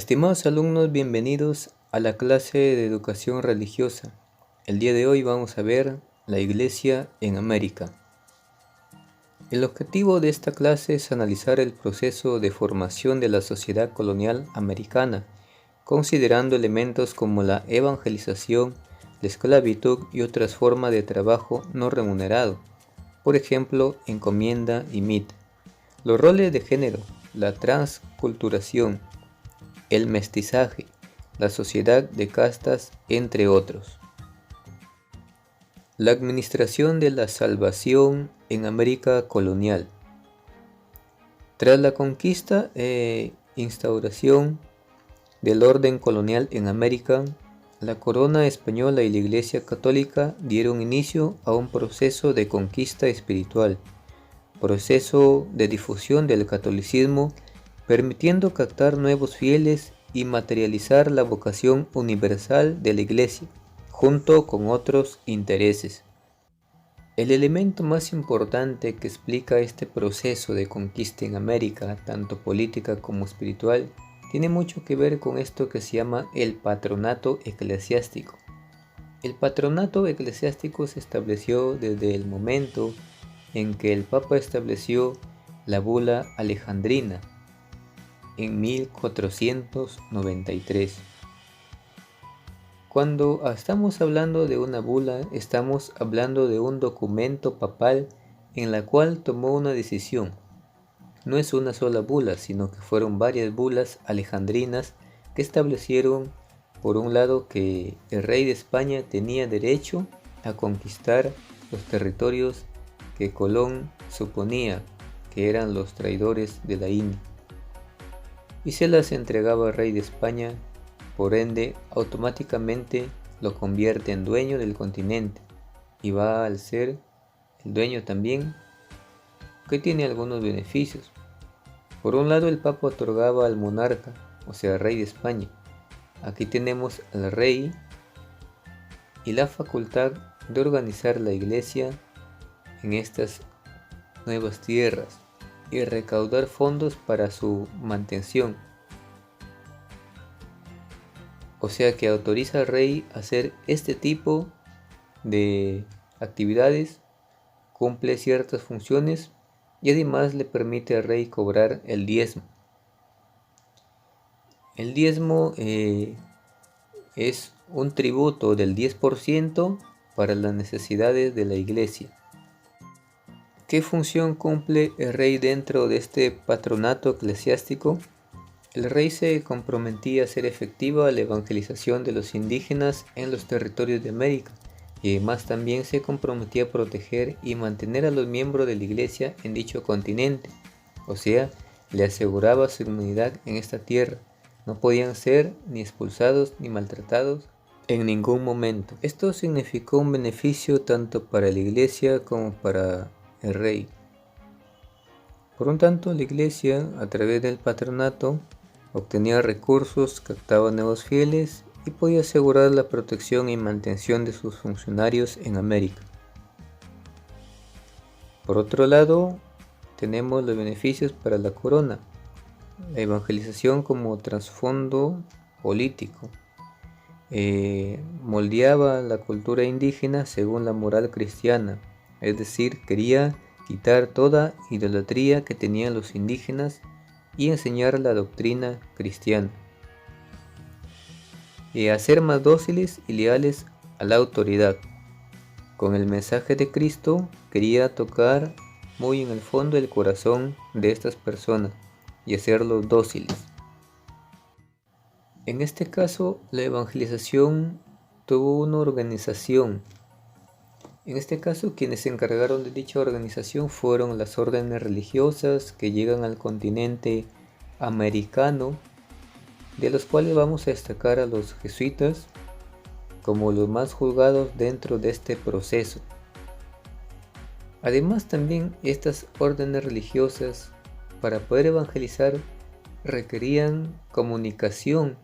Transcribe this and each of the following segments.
Estimados alumnos, bienvenidos a la clase de educación religiosa. El día de hoy vamos a ver la Iglesia en América. El objetivo de esta clase es analizar el proceso de formación de la sociedad colonial americana, considerando elementos como la evangelización, la esclavitud y otras formas de trabajo no remunerado, por ejemplo, encomienda y mit, los roles de género, la transculturación, el mestizaje, la sociedad de castas, entre otros. La administración de la salvación en América colonial. Tras la conquista e instauración del orden colonial en América, la corona española y la Iglesia católica dieron inicio a un proceso de conquista espiritual, proceso de difusión del catolicismo, permitiendo captar nuevos fieles y materializar la vocación universal de la Iglesia, junto con otros intereses. El elemento más importante que explica este proceso de conquista en América, tanto política como espiritual, tiene mucho que ver con esto que se llama el patronato eclesiástico. El patronato eclesiástico se estableció desde el momento en que el Papa estableció la bula alejandrina en 1493. Cuando estamos hablando de una bula, estamos hablando de un documento papal en la cual tomó una decisión. No es una sola bula, sino que fueron varias bulas alejandrinas que establecieron, por un lado, que el rey de España tenía derecho a conquistar los territorios que Colón suponía que eran los traidores de la India, y se las entregaba al rey de España. Por ende, automáticamente lo convierte en dueño del continente y va al ser el dueño también, que tiene algunos beneficios. Por un lado, el Papa otorgaba al monarca, o sea, al rey de España. Aquí tenemos al rey y la facultad de organizar la iglesia en estas nuevas tierras y recaudar fondos para su mantención. O sea que autoriza al rey a hacer este tipo de actividades, cumple ciertas funciones y además le permite al rey cobrar el diezmo. El diezmo es un tributo del 10% para las necesidades de la iglesia. ¿Qué función cumple el rey dentro de este patronato eclesiástico? El rey se comprometía a hacer efectiva la evangelización de los indígenas en los territorios de América, y además también se comprometía a proteger y mantener a los miembros de la iglesia en dicho continente, o sea, le aseguraba su inmunidad en esta tierra. No podían ser ni expulsados ni maltratados en ningún momento. Esto significó un beneficio tanto para la iglesia como para el rey. Por un tanto, la iglesia, a través del patronato, obtenía recursos, captaba nuevos fieles y podía asegurar la protección y mantención de sus funcionarios en América. Por otro lado, tenemos los beneficios para la corona. La evangelización como trasfondo político. Moldeaba la cultura indígena según la moral cristiana, es decir, quería quitar toda idolatría que tenían los indígenas y enseñar la doctrina cristiana, y a ser más dóciles y leales a la autoridad. Con el mensaje de Cristo quería tocar muy en el fondo el corazón de estas personas y hacerlos dóciles. En este caso, la evangelización tuvo una organización. En este caso, quienes se encargaron de dicha organización fueron las órdenes religiosas que llegan al continente americano, de los cuales vamos a destacar a los jesuitas como los más juzgados dentro de este proceso. Además, también estas órdenes religiosas, para poder evangelizar, requerían comunicación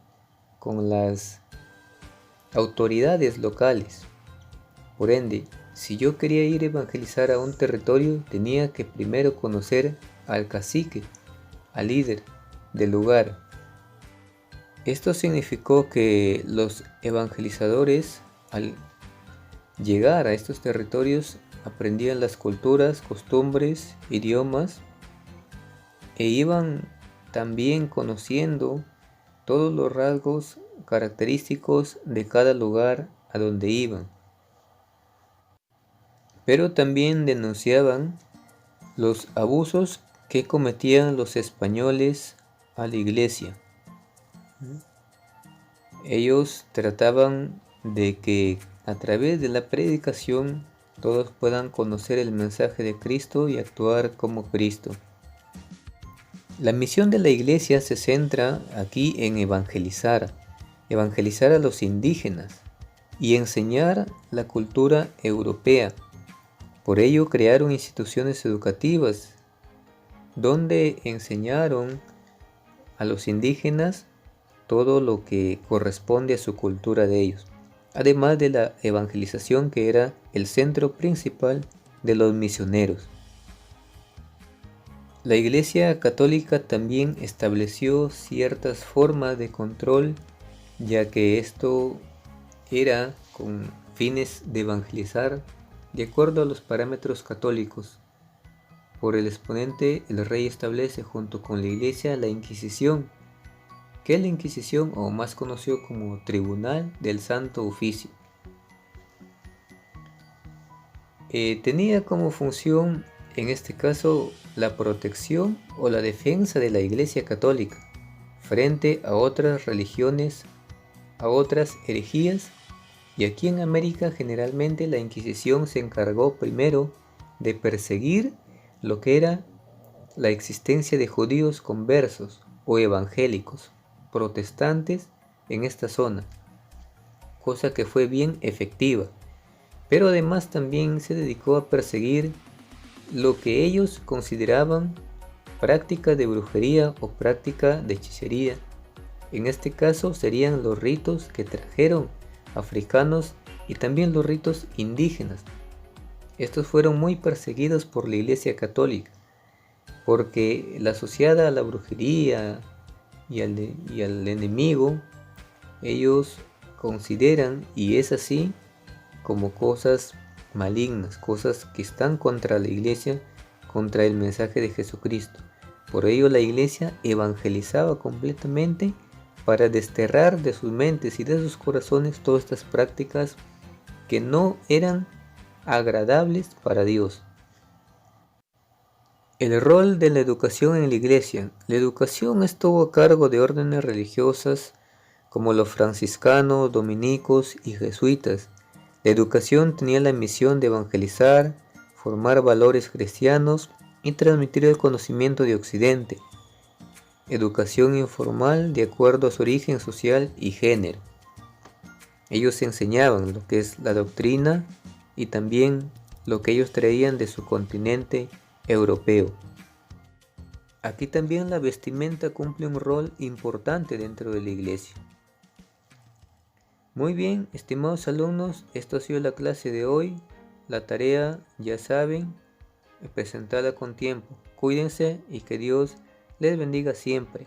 con las autoridades locales. Por ende, si yo quería ir a evangelizar a un territorio, tenía que primero conocer al cacique, al líder del lugar. Esto significó que los evangelizadores, al llegar a estos territorios, aprendían las culturas, costumbres, idiomas e iban también conociendo todos los rasgos característicos de cada lugar a donde iban. Pero también denunciaban los abusos que cometían los españoles a la iglesia. Ellos trataban de que a través de la predicación todos puedan conocer el mensaje de Cristo y actuar como Cristo. La misión de la iglesia se centra aquí en evangelizar a los indígenas y enseñar la cultura europea. Por ello crearon instituciones educativas donde enseñaron a los indígenas todo lo que corresponde a su cultura de ellos, además de la evangelización que era el centro principal de los misioneros. La Iglesia Católica también estableció ciertas formas de control, ya que esto era con fines de evangelizar de acuerdo a los parámetros católicos. Por el exponente, el rey establece junto con la Iglesia la Inquisición, que es la Inquisición, o más conocido como Tribunal del Santo Oficio. Tenía como función, en este caso, la protección o la defensa de la Iglesia Católica frente a otras religiones, a otras herejías, y aquí en América generalmente la Inquisición se encargó primero de perseguir lo que era la existencia de judíos conversos o evangélicos, protestantes en esta zona, cosa que fue bien efectiva, pero además también se dedicó a perseguir lo que ellos consideraban práctica de brujería o práctica de hechicería. En este caso serían los ritos que trajeron africanos y también los ritos indígenas. Estos fueron muy perseguidos por la Iglesia Católica, porque la asociada a la brujería y al enemigo, ellos consideran, y es así, como cosas malignas, cosas que están contra la iglesia, contra el mensaje de Jesucristo. Por ello la iglesia evangelizaba completamente para desterrar de sus mentes y de sus corazones todas estas prácticas que no eran agradables para Dios. El rol de la educación en la iglesia. La educación estuvo a cargo de órdenes religiosas como los franciscanos, dominicos y jesuitas. La educación tenía la misión de evangelizar, formar valores cristianos y transmitir el conocimiento de Occidente. Educación informal de acuerdo a su origen social y género. Ellos enseñaban lo que es la doctrina y también lo que ellos traían de su continente europeo. Aquí también la vestimenta cumple un rol importante dentro de la iglesia. Muy bien, estimados alumnos, esto ha sido la clase de hoy. La tarea, ya saben, presentarla con tiempo. Cuídense y que Dios les bendiga siempre.